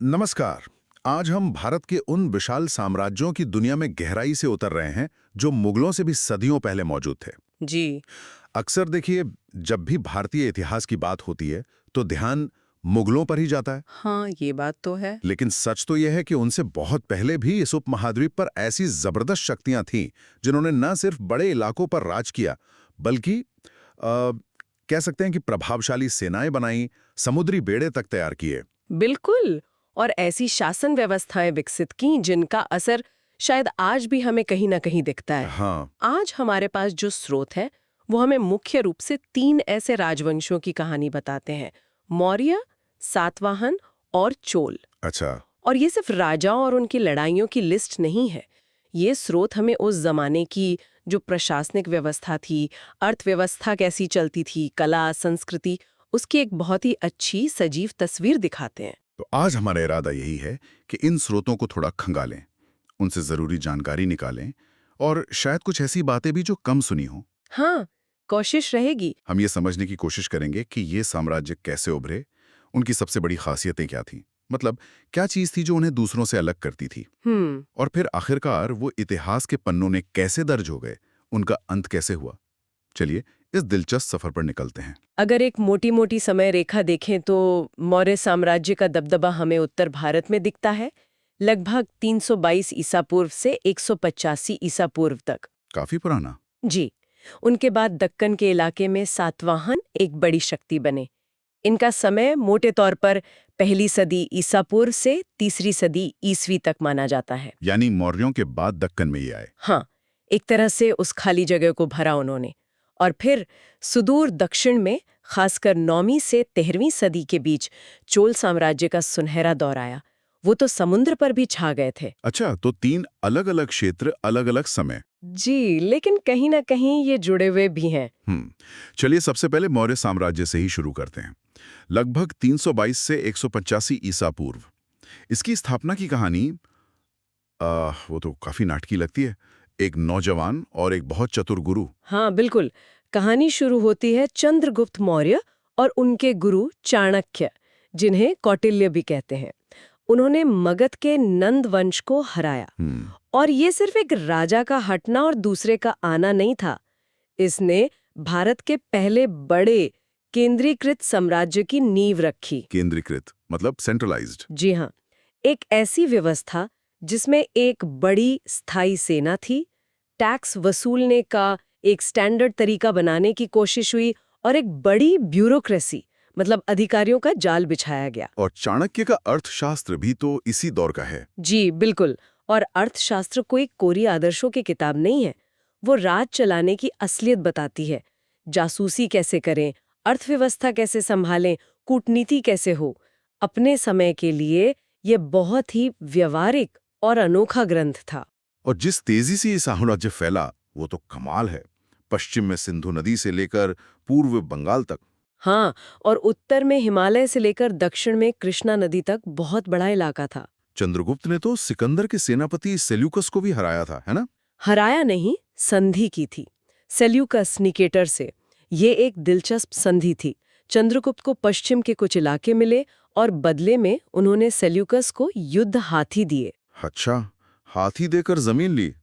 नमस्कार। आज हम भारत के उन विशाल साम्राज्यों की दुनिया में गहराई से उतर रहे हैं जो मुगलों से भी सदियों पहले मौजूद थे। जी। अक्सर देखिए, जब भी भारतीय इतिहास की बात होती है तो ध्यान मुगलों पर ही जाता है। हाँ, ये बात तो है। लेकिन सच तो यह है कि उनसे बहुत पहले भी इस उपमहाद्वीप पर ऐसी जबरदस्त शक्तियां थीं जिन्होंने न सिर्फ बड़े इलाकों पर राज किया, बल्कि कह सकते हैं कि प्रभावशाली सेनाएं बनाई, समुद्री बेड़े तक तैयार किए। बिल्कुल। और ऐसी शासन व्यवस्थाएं विकसित की जिनका असर शायद आज भी हमें कहीं ना कहीं दिखता है। हाँ। आज हमारे पास जो स्रोत है वो हमें मुख्य रूप से 3 ऐसे राजवंशों की कहानी बताते हैं: मौर्य, सातवाहन और चोल। अच्छा। और ये सिर्फ राजाओं और उनकी लड़ाइयों की लिस्ट नहीं है। ये स्रोत हमें उस जमाने की जो प्रशासनिक व्यवस्था थी, अर्थव्यवस्था कैसी चलती थी, कला, संस्कृति, उसकी एक बहुत ही अच्छी सजीव तस्वीर दिखाते हैं। तो आज हमारा इरादा यही है कि इन स्रोतों को थोड़ा खंगालें, उनसे जरूरी जानकारी निकालें और शायद कुछ ऐसी बातें भी जो कम सुनी हो। हाँ, कोशिश रहेगी। हम ये समझने की कोशिश करेंगे कि ये साम्राज्य कैसे उभरे, उनकी सबसे बड़ी खासियतें क्या थीं, मतलब क्या चीज थी जो उन्हें दूसरों से अलग करती थी, और फिर आखिरकार वो इतिहास के पन्नों में कैसे दर्ज हो गए, उनका अंत कैसे हुआ। चलिए इस दिलचस्प सफर पर निकलते हैं। अगर एक मोटी मोटी समय रेखा देखें तो मौर्य साम्राज्य का दबदबा हमें उत्तर भारत में दिखता है, लगभग 322 ईसा पूर्व से 185 ईसा पूर्व तक। काफी पुराना। जी। उनके बाद दक्कन के इलाके में सातवाहन एक बड़ी शक्ति बने। इनका समय मोटे तौर पर पहली सदी ईसा पूर्व से तीसरी सदी ईसवी तक माना जाता है। यानी मौर्यों के बाद दक्कन में ये आए। हाँ, एक तरह से उस खाली जगह को भरा उन्होंने। और फिर सुदूर दक्षिण में, खासकर 9वीं से 13वीं सदी के बीच, चोल साम्राज्य का सुनहरा दौर आया। वो तो समुद्र पर भी छा गए थे। अच्छा, तो 3 अलग अलग क्षेत्र, अलग अलग समय। जी, लेकिन कहीं ना कहीं ये जुड़े हुए भी हैं। चलिए सबसे पहले मौर्य साम्राज्य से ही शुरू करते हैं। लगभग 322 से 185 ईसा पूर्व। इसकी स्थापना की कहानी वो तो काफी नाटकी लगती है। एक नौजवान और एक बहुत चतुर गुरु। हाँ, बिल्कुल। कहानी शुरू होती है चंद्रगुप्त मौर्य और उनके गुरु चाणक्य, जिन्हें कौटिल्य भी कहते हैं। उन्होंने मगध के नंद वंश को हराया। और ये सिर्फ एक राजा का हटना और दूसरे का आना नहीं था। इसने भारत के पहले बड़े केंद्रीकृत साम्राज्य की नींव रखी। केंद्रीकृत मतलब सेंट्रलाइज्ड। जी हाँ, एक ऐसी व्यवस्था जिसमें एक बड़ी स्थायी सेना थी, टैक्स वसूलने का एक स्टैंडर्ड तरीका बनाने की कोशिश हुई और एक बड़ी ब्यूरोक्रेसी, मतलब अधिकारियों का जाल बिछाया गया। और चाणक्य का अर्थशास्त्र भी तो इसी दौर का है। जी बिल्कुल। और अर्थशास्त्र कोई कोरी आदर्शों की किताब नहीं है। वो राज चलाने की असलियत बताती है। जासूसी कैसे करें, अर्थव्यवस्था कैसे संभालें, कूटनीति कैसे हो। अपने समय के लिए ये बहुत ही व्यवहारिक और अनोखा ग्रंथ था। और जिस तेजी से ये साम्राज्य फैला वो तो कमाल है। पश्चिम में सिंधु नदी से लेकर पूर्व बंगाल तक। हाँ, और उत्तर में हिमालय से लेकर दक्षिण में कृष्णा नदी तक बहुत बड़ा इलाका था। चंद्रगुप्त ने तो सिकंदर के सेनापति सेल्यूकस को भी हराया था, है ना? हराया नहीं, संधि की थी सेल्यूकस निकेटर से। ये एक दिलचस्प संधि थी। चंद्रगुप्त को पश्चिम के कुछ इलाके मिले और बदले में उन्होंने सेल्यूकस को युद्ध हाथी दिए। अच्छा, हाथी देकर जमीन ली।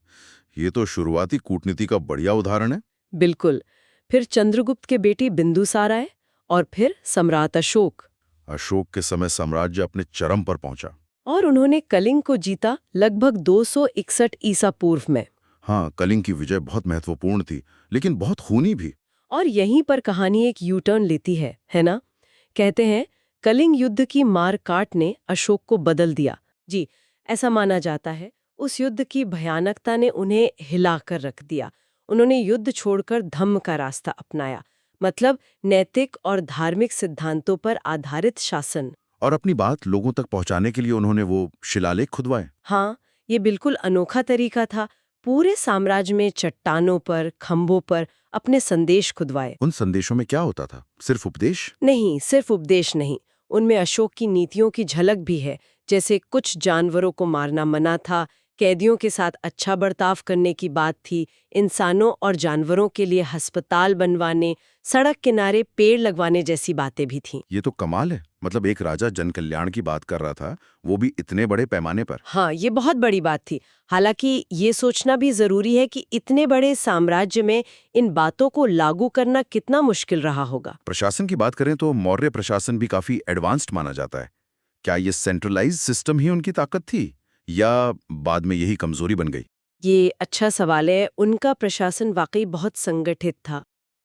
ये तो शुरुआती कूटनीति का बढ़िया उदाहरण है। बिल्कुल। फिर चंद्रगुप्त के बेटी बिंदुसार आए और फिर सम्राट अशोक। अशोक के समय साम्राज्य अपने चरम पर पहुंचा। और उन्होंने कलिंग को जीता लगभग 261 ईसा पूर्व में। हाँ, कलिंग की विजय बहुत महत्वपूर्ण थी, लेकिन बहुत खूनी भी। और यहीं पर कहानी एक यू टर्न लेती है ना? कहते हैं कलिंग युद्ध की मार काट ने अशोक को बदल दिया। जी, ऐसा माना जाता है। उस युद्ध की भयानकता ने उन्हें हिलाकर रख दिया। उन्होंने युद्ध छोड़कर धम्म का रास्ता अपनाया, मतलब नैतिक और धार्मिक सिद्धांतों पर आधारित शासन। और अपनी बात लोगों तक पहुंचाने के लिए उन्होंने वो शिलालेख खुदवाए। हाँ, ये बिल्कुल अनोखा तरीका था। पूरे साम्राज्य में चट्टानों पर, खंभों पर अपने संदेश खुदवाए। उन संदेशों में क्या होता था? सिर्फ उपदेश? नहीं, सिर्फ उपदेश नहीं। उनमें अशोक की नीतियों की झलक भी है। जैसे कुछ जानवरों को मारना मना था, कैदियों के साथ अच्छा बर्ताव करने की बात थी, इंसानों और जानवरों के लिए अस्पताल बनवाने, सड़क किनारे पेड़ लगवाने जैसी बातें भी थीं। ये तो कमाल है। मतलब एक राजा जन कल्याण की बात कर रहा था, वो भी इतने बड़े पैमाने पर। हाँ, ये बहुत बड़ी बात थी। हालांकि ये सोचना भी जरूरी है कि इतने बड़े साम्राज्य में इन बातों को लागू करना कितना मुश्किल रहा होगा। प्रशासन की बात करें तो मौर्य प्रशासन भी काफी एडवांस्ड माना जाता है। क्या ये सेंट्रलाइज्ड सिस्टम ही उनकी ताकत थी या बाद में यही कमजोरी बन गई? ये अच्छा सवाल है। उनका प्रशासन वाकई बहुत संगठित था।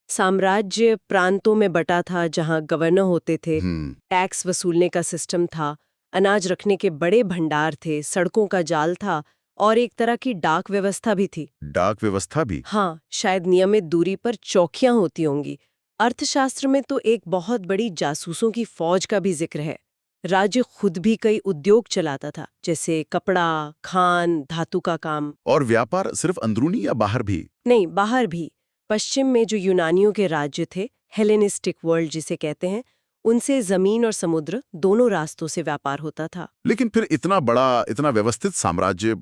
साम्राज्य प्रांतों में बटा था जहां गवर्नर होते थे, टैक्स वसूलने का सिस्टम था, अनाज रखने के बड़े भंडार थे, सड़कों का जाल था और एक तरह की डाक व्यवस्था भी थी। डाक व्यवस्था भी? हाँ, शायद नियमित दूरी पर चौकियां होती होंगी। अर्थशास्त्र में तो एक बहुत बड़ी जासूसों की फौज का भी जिक्र है। राज्य खुद भी कई उद्योग चलाता था, जैसे कपड़ा, खान, धातु का काम। और व्यापार सिर्फ अंदरूनी या बाहर भी? नहीं, बाहर भी। पश्चिम में जो यूनानियों के राज्य थे, हेलेनिस्टिक वर्ल्ड जिसे कहते हैं, उनसे जमीन और समुद्र दोनों रास्तों से व्यापार होता था। लेकिन फिर इतना बड़ा, इतना व्यवस्थित साम्राज्य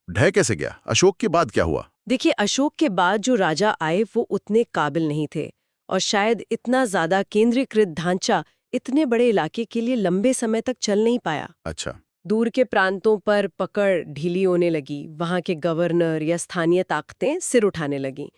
ढह कैसे गया? अशोक के बाद क्या हुआ? देखिए, अशोक के बाद जो राजा आए वो उतने काबिल नहीं थे और शायद इतना ज्यादा केंद्रीकृत ढांचा इतने बड़े इलाके के लिए लंबे समय तक चल नहीं पाया। अच्छा। दूर के प्रांतों पर पकड़ ढीली होने लगी, वहां के गवर्नर या स्थानीय ताकतें सिर उठाने लगीं।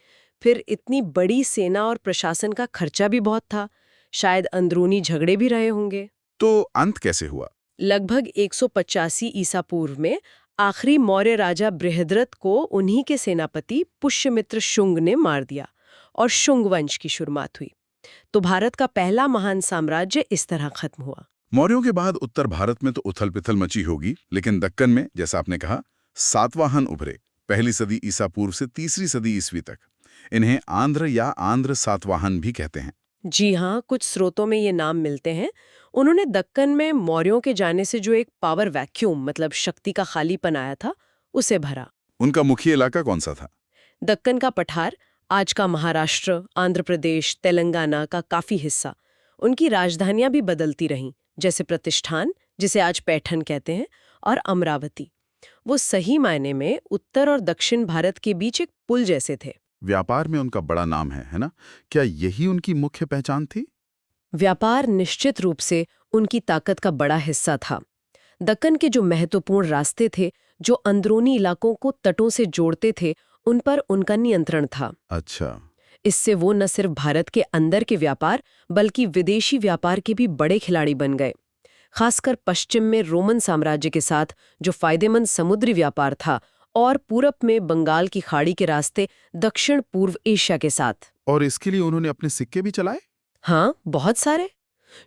फिर इतनी बड़ी सेना और प्रशासन का खर्चा भी बहुत था, शायद अंदरूनी झगड़े भी रहे होंगे। तो अंत कैसे हुआ? लगभग 185 ईसा पूर्व में आखिरी मौर्य राजा बृहद्रथ को उन्हीं के सेनापति पुष्यमित्र शुंग ने मार दिया और शुंग वंश की शुरुआत हुई। तो भारत का पहला महान साम्राज्य इस तरह खत्म हुआ। मौर्यों के बाद उत्तर भारत में तो उथल-पुथल मची होगी, लेकिन दक्कन में, जैसा आपने कहा, सातवाहन उभरे। पहली सदी ईसा पूर्व से तीसरी सदी ईस्वी तक। इन्हें आंध्र या आंध्र सातवाहन भी कहते हैं। जी हाँ, कुछ स्रोतों में ये नाम मिलते हैं। उन्होंने दक्कन में मौर्यों के जाने से जो एक पावर वैक्यूम मतलब शक्ति का खालीपन आया था, उसे भरा। उनका मुख्य इलाका कौन सा था? दक्कन का पठार, आज का महाराष्ट्र, आंध्र प्रदेश, तेलंगाना का काफी हिस्सा। उनकी राजधानियां भी बदलती रहीं, जैसे प्रतिष्ठान, जिसे आज पैठन कहते हैं, और अमरावती। वो सही मायने में उत्तर और दक्षिण भारत के बीच एक पुल जैसे थे। व्यापार में उनका बड़ा नाम है ना? क्या यही उनकी मुख्य पहचान थी? व्यापार निश्चित रूप से उनकी ताकत का बड़ा हिस्सा था। दक्कन के जो महत्वपूर्ण रास्ते थे, जो अंदरूनी इलाकों को तटों से जोड़ते थे, उन पर उनका नियंत्रण था। अच्छा। इससे वो न सिर्फ भारत के अंदर के व्यापार बल्कि विदेशी व्यापार के भी बड़े खिलाड़ी बन गए। खासकर पश्चिम में रोमन साम्राज्य के साथ जो फायदेमंद समुद्री व्यापार था, और पूरब में बंगाल की खाड़ी के रास्ते दक्षिण पूर्व एशिया के साथ। और इसके लिए उन्होंने अपने सिक्के भी चलाए? हाँ, बहुत सारे।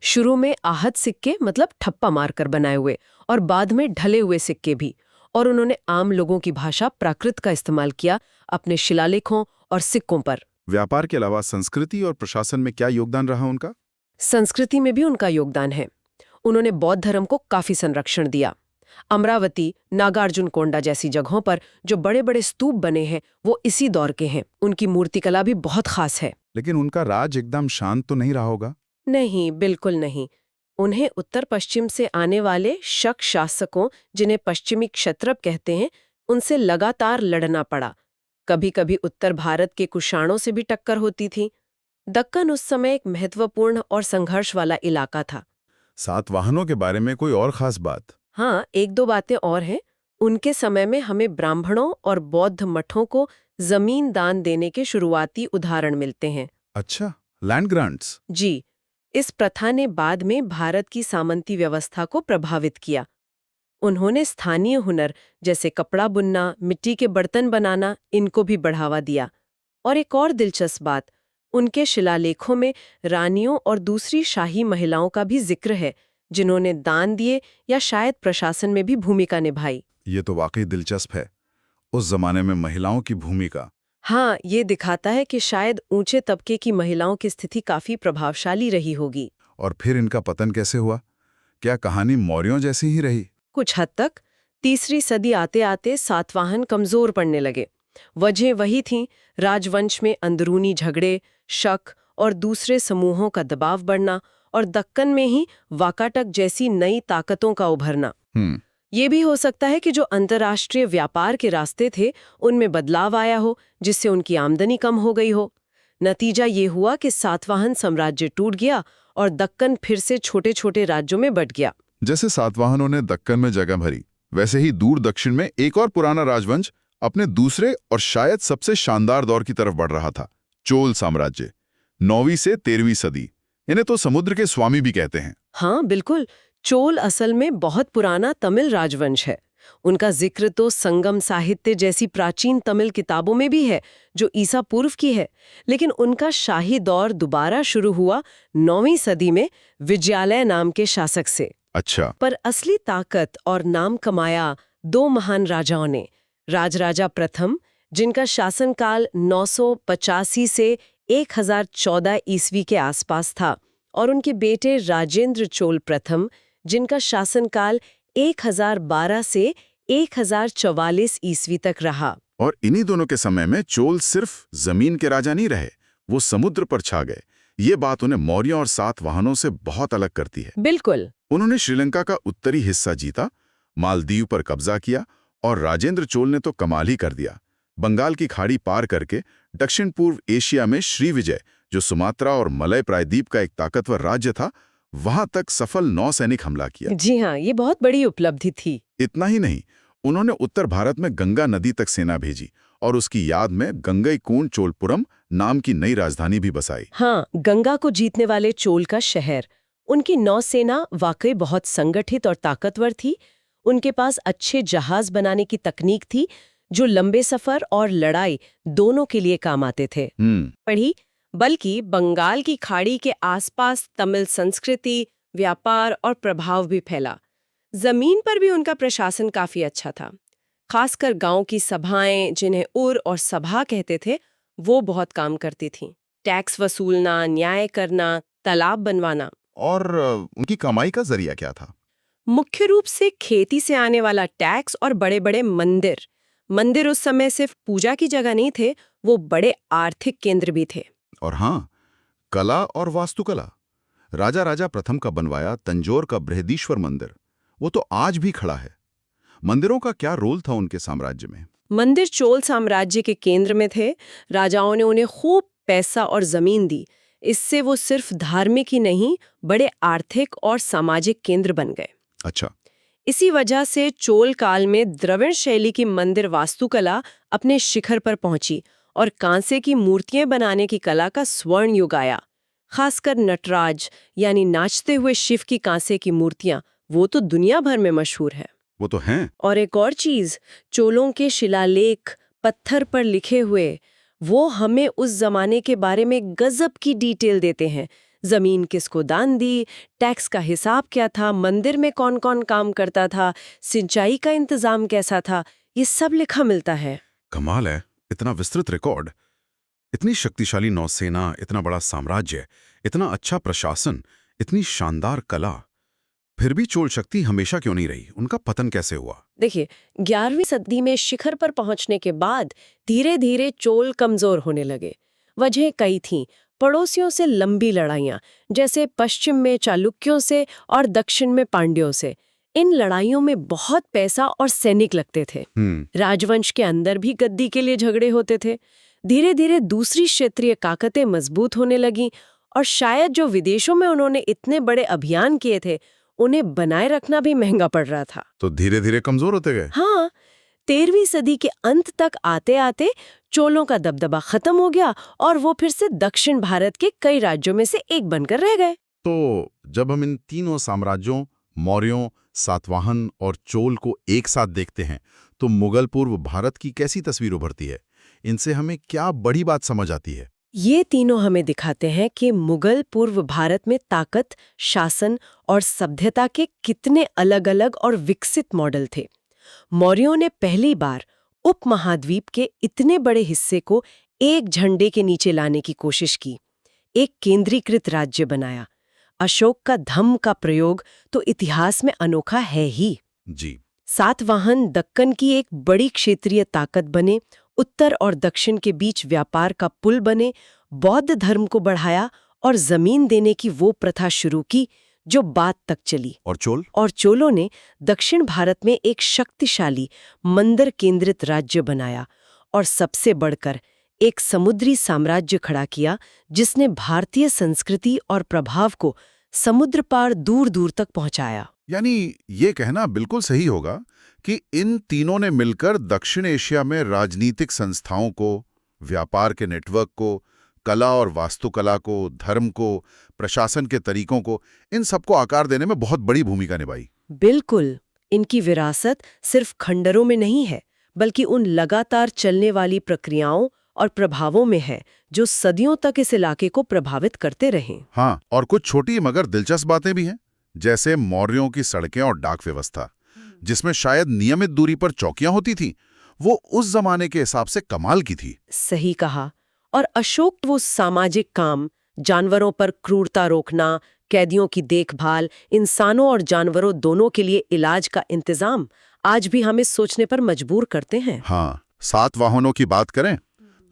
शुरू में आहत सिक्के मतलब ठप्पा मारकर बनाए हुए, और बाद में ढले हुए सिक्के भी। और उन्होंने आम लोगों की भाषा प्राकृत का इस्तेमाल किया अपने शिलालेखों और सिक्कों पर। व्यापार के अलावा संस्कृति और प्रशासन में क्या योगदान रहा उनका? संस्कृति में भी उनका योगदान है। उन्होंने बौद्ध धर्म को काफी संरक्षण दिया। अमरावती, नागार्जुनकोंडा जैसी जगहों पर जो बड़े बड़े स्तूप बने हैं, वो इसी दौर के हैं। उनकी मूर्तिकला भी बहुत खास है। लेकिन उनका राज एकदम शांत तो नहीं रहा होगा? नहीं, बिल्कुल नहीं। उन्हें उत्तर पश्चिम से आने वाले शक शासकों, जिन्हें पश्चिमी क्षत्रप कहते हैं, उनसे लगातार लड़ना पड़ा। कभी कभी उत्तर भारत के कुषाणों से भी टक्कर होती थी। दक्कन उस समय एक महत्वपूर्ण और संघर्ष वाला इलाका था। सातवाहनों के बारे में कोई और खास बात? हाँ, एक दो बातें और हैं। उनके समय में हमें ब्राह्मणों और बौद्ध मठों को जमीन दान देने के शुरुआती उदाहरण मिलते हैं। अच्छा, लैंड ग्रांट्स। जी, इस प्रथा ने बाद में भारत की सामंती व्यवस्था को प्रभावित किया। उन्होंने स्थानीय हुनर जैसे कपड़ा बुनना, मिट्टी के बर्तन बनाना, इनको भी बढ़ावा दिया। और एक और दिलचस्प बात, उनके शिलालेखों में रानियों और दूसरी शाही महिलाओं का भी जिक्र है, जिन्होंने दान दिए या शायद प्रशासन में भी भूमिका निभाई। ये तो वाकई दिलचस्प है, उस जमाने में महिलाओं की भूमिका। हाँ, ये दिखाता है कि शायद ऊंचे तबके की महिलाओं की स्थिति काफी प्रभावशाली रही होगी। और फिर इनका पतन कैसे हुआ? क्या कहानी मौर्यों जैसी ही रही? कुछ हद तक। तीसरी सदी आते आते सातवाहन कमजोर पड़ने लगे। वजह वही थी, राजवंश में अंदरूनी झगड़े, शक और दूसरे समूहों का दबाव बढ़ना, और दक्कन में ही वाकाटक जैसी नई ताकतों का उभरना। ये भी हो सकता है कि जो अंतर्राष्ट्रीय व्यापार के रास्ते थे, उनमें बदलाव आया हो, जिससे उनकी आमदनी कम हो गई हो। नतीजा ये हुआ कि सातवाहन साम्राज्य टूट गया और दक्कन फिर से छोटे छोटे राज्यों में बंट गया। जैसे सातवाहनों ने दक्कन में जगह भरी, वैसे ही दूर दक्षिण में एक और पुराना राजवंश अपने दूसरे और शायद सबसे शानदार दौर की तरफ बढ़ रहा था, चोल साम्राज्य। 9वीं से 13वीं सदी, इन्हें तो समुद्र के स्वामी भी कहते हैं। हाँ बिल्कुल, चोल असल में बहुत पुराना तमिल राजवंश है। उनका जिक्र तो संगम साहित्य जैसी प्राचीन तमिल किताबों में भी है, जो ईसा पूर्व की है। लेकिन उनका शाही दौर दोबारा शुरू हुआ 9वीं सदी में विजयालय नाम के शासक से। अच्छा। पर असली ताकत और नाम कमाया 2 महान राजाओं ने। राजराजा प्रथम, जिनका शासनकाल 985 से 1014 ईस्वी के आसपास था, और उनके बेटे राजेंद्र चोल प्रथम, जिनका शासनकाल 1012 से 1044 ईस्वी तक रहा। और इन्हीं दोनों के समय में चोल सिर्फ जमीन के राजा नहीं रहे, वो समुद्र पर छा गए। ये बात उन्हें मौर्य और सातवाहनों से बहुत अलग करती है। बिल्कुल। उन्होंने श्रीलंका का उत्तरी हिस्सा जीता, मालदीव पर कब्जा किया, और राजेंद्र चोल ने तो कमाल ही कर दिया। बंगाल की खाड़ी पार करके दक्षिण पूर्व एशिया में श्रीविजय, जो सुमात्रा और मलय प्रायद्वीप का एक ताकतवर राज्य था, वहां तक सफल नौसैनिक हमला किया। जी हाँ, ये बहुत बड़ी उपलब्धि थी। इतना ही नहीं, उन्होंने उत्तर भारत में गंगा नदी तक सेना भेजी और उसकी याद में गंगईकोंड चोलपुरम नाम की नई राजधानी भी बसाई। हाँ, गंगा को जीतने वाले चोल का शहर। उनकी नौसेना वाकई बहुत संगठित और ताकतवर थी। उनके पास अच्छे जहाज बनाने की तकनीक थी, जो लंबे सफर और लड़ाई दोनों के लिए काम आते थे। पढ़ी, बल्कि बंगाल की खाड़ी के आसपास तमिल संस्कृति, व्यापार और प्रभाव भी फैला। जमीन पर भी उनका प्रशासन काफी अच्छा था। खासकर गांव की सभाएं, जिन्हें उर और सभा कहते थे, वो बहुत काम करती थीं। टैक्स वसूलना, न्याय करना, तालाब बनवाना। और उनकी कमाई का जरिया क्या था? मुख्य रूप से खेती से आने वाला टैक्स और बड़े बड़े मंदिर। मंदिर उस समय सिर्फ पूजा की जगह नहीं थे, वो बड़े आर्थिक केंद्र भी थे। और हाँ, कला और वास्तुकला। राजा प्रथम का बनवाया तंजौर का बृहदीश्वर मंदिर, वो तो आज भी खड़ा है। मंदिरों का क्या रोल था उनके साम्राज्य में? मंदिर चोल साम्राज्य के केंद्र में थे। राजाओं ने उन्हें खूब पैसा और जमीन दी। इससे वो सिर्फ धार्मिक ही नहीं, बड़े आर्थिक और सामाजिक केंद्र बन गए। अच्छा। इसी वजह से चोल काल में द्रविड़ शैली की मंदिर वास्तुकला अपने शिखर पर पहुंची और कांसे की मूर्तियां बनाने की कला का स्वर्ण युग आया। खासकर नटराज, यानी नाचते हुए शिव की कांसे की मूर्तियां, वो तो दुनिया भर में मशहूर है। वो तो हैं। और एक और चीज, चोलों के शिलालेख पत्थर पर लिखे हुए, वो हमें उस जमाने के बारे में गजब की डिटेल देते हैं। जमीन किसको दान दी, टैक्स का हिसाब क्या था, मंदिर में कौन कौन काम करता था, सिंचाई का इंतजाम कैसा था, ये सब लिखा मिलता है। कमाल है, इतना विस्तृत रिकॉर्ड, इतनी शक्तिशाली नौसेना, इतना बड़ा साम्राज्य, इतना अच्छा प्रशासन, इतनी शानदार कला। फिर भी चोल शक्ति हमेशा क्यों नहीं रही? उनका पतन कैसे हुआ? देखिए, 11वीं सदी में शिखर पर पहुंचने के बाद धीरे धीरे चोल कमजोर होने लगे। वजह कई थीं। पड़ोसियों से लंबी लड़ाइयां, जैसे पश्चिम में चालुक्यों से और दक्षिण में पांड्यों से। इन लड़ाइयों में बहुत पैसा और सैनिक लगते थे। राजवंश के अंदर भी गद्दी के लिए झगड़े होते थे। धीरे धीरे दूसरी क्षेत्रीय ताकतें मजबूत होने लगीं, और शायद जो विदेशों में उन्होंने इतने बड़े अभियान किए थे, उन्हें बनाए रखना भी महंगा पड़ रहा था। तो धीरे धीरे कमजोर होते गए। हाँ, 13वीं सदी के अंत तक आते आते चोलों का दबदबा खत्म हो गया और वो फिर से दक्षिण भारत के कई राज्यों में से एक बनकर रह गए। तो जब हम इन तीनों साम्राज्यों, मौर्यों, सातवाहन और चोल को एक साथ देखते हैं, तो मुगल पूर्व भारत की कैसी तस्वीर उभरती है? इनसे हमें क्या बड़ी बात समझ आती है? ये तीनों हमें दिखाते हैं कि मुगल पूर्व भारत में ताकत, शासन और सभ्यता के कितने अलग-अलग और विकसित मॉडल थे। मौर्यों ने पहली बार उपमहाद्वीप के इतने बड़े हिस्से को एक झंडे के नीचे लाने की कोशिश की, एक केंद्रीकृत राज्य बनाया। अशोक का धम्म का प्रयोग तो इतिहास में अनोखा है ही। जी। सातवाहन दक्कन की एक बड़ी क्षेत्रीय ताकत बने, उत्तर और दक्षिण के बीच व्यापार का पुल बने, बौद्ध धर्म को बढ़ाया और जमीन देने की वो प्रथा शुरू की जो बाद तक चली। और चोलों ने दक्षिण भारत में एक शक्तिशाली मंदिर केंद्रित राज्य बनाया, और सबसे बढ़कर एक समुद्री साम्राज्य खड़ा किया जिसने भारतीय संस्कृति और प्रभाव को समुद्र पार दूर दूर तक पहुंचाया। यानी ये कहना बिल्कुल सही होगा कि इन तीनों ने मिलकर दक्षिण एशिया में राजनीतिक संस्थाओं को, व्यापार के नेटवर्क को, कला और वास्तुकला को, धर्म को, प्रशासन के तरीकों को, इन सबको आकार देने में बहुत बड़ी भूमिका निभाई। बिल्कुल, इनकी विरासत सिर्फ खंडरों में नहीं है, बल्कि उन लगातार चलने वाली प्रक्रियाओं और प्रभावों में है जो सदियों तक इस इलाके को प्रभावित करते रहे। हाँ, और कुछ छोटी मगर दिलचस्प बातें भी हैं, जैसे मौर्यों की सड़कें और डाक व्यवस्था, जिसमें शायद नियमित दूरी पर चौकियां होती थीं, वो उस जमाने के हिसाब से कमाल की थी। सही कहा। और अशोक वो सामाजिक काम, जानवरों पर क्रूरता रोकना, कैदियों की देखभाल, इंसानों और जानवरों दोनों के लिए इलाज का इंतजाम आज भी हमें सोचने पर मजबूर करते हैं। हाँ, सातवाहनों की बात करें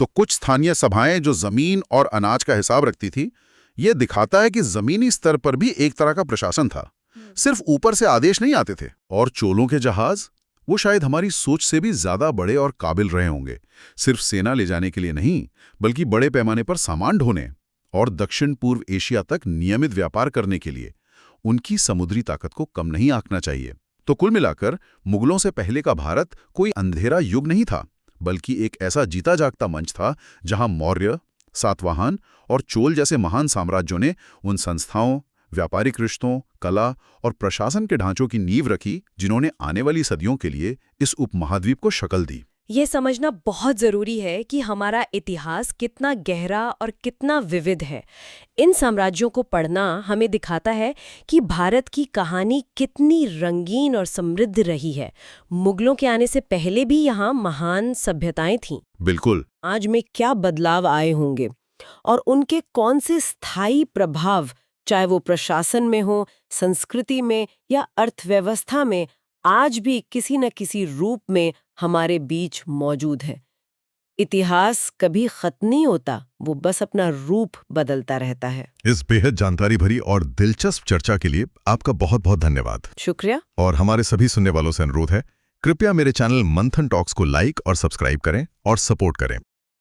तो कुछ स्थानीय सभाएं जो जमीन और अनाज का हिसाब रखती थी, ये दिखाता है कि जमीनी स्तर पर भी एक तरह का प्रशासन था। सिर्फ ऊपर से आदेश नहीं आते थे। और चोलों के जहाज, वो शायद हमारी सोच से भी ज्यादा बड़े और काबिल रहे होंगे, सिर्फ सेना ले जाने के लिए नहीं, बल्कि बड़े पैमाने पर सामान ढोने और दक्षिण पूर्व एशिया तक नियमित व्यापार करने के लिए। उनकी समुद्री ताकत को कम नहीं आंकना चाहिए। तो कुल मिलाकर मुगलों से पहले का भारत कोई अंधेरा युग नहीं था, बल्कि एक ऐसा जीता जागता मंच था जहां मौर्य, सातवाहन और चोल जैसे महान साम्राज्यों ने उन संस्थाओं, व्यापारिक रिश्तों, कला और प्रशासन के ढांचों की नींव रखी, जिन्होंने आने वाली सदियों के लिए इस उपमहाद्वीप को शक्ल दी। ये समझना बहुत जरूरी है कि हमारा इतिहास कितना गहरा और कितना विविध है। इन साम्राज्यों को पढ़ना हमें दिखाता है कि भारत की कहानी कितनी रंगीन और समृद्ध रही है। मुगलों के आने से पहले भी यहाँ महान सभ्यताएं थीं। बिल्कुल। आज में क्या बदलाव आए होंगे और उनके कौन से स्थायी प्रभाव, चाहे वो प्रशासन में हो, संस्कृति में या अर्थव्यवस्था में, आज भी किसी न किसी रूप में हमारे बीच मौजूद है। इतिहास कभी खत्म नहीं होता, वो बस अपना रूप बदलता रहता है। इस बेहद जानकारी भरी और दिलचस्प चर्चा के लिए आपका बहुत बहुत धन्यवाद। शुक्रिया। और हमारे सभी सुनने वालों से अनुरोध है, कृपया मेरे चैनल मंथन टॉक्स को लाइक और सब्सक्राइब करें और सपोर्ट करें।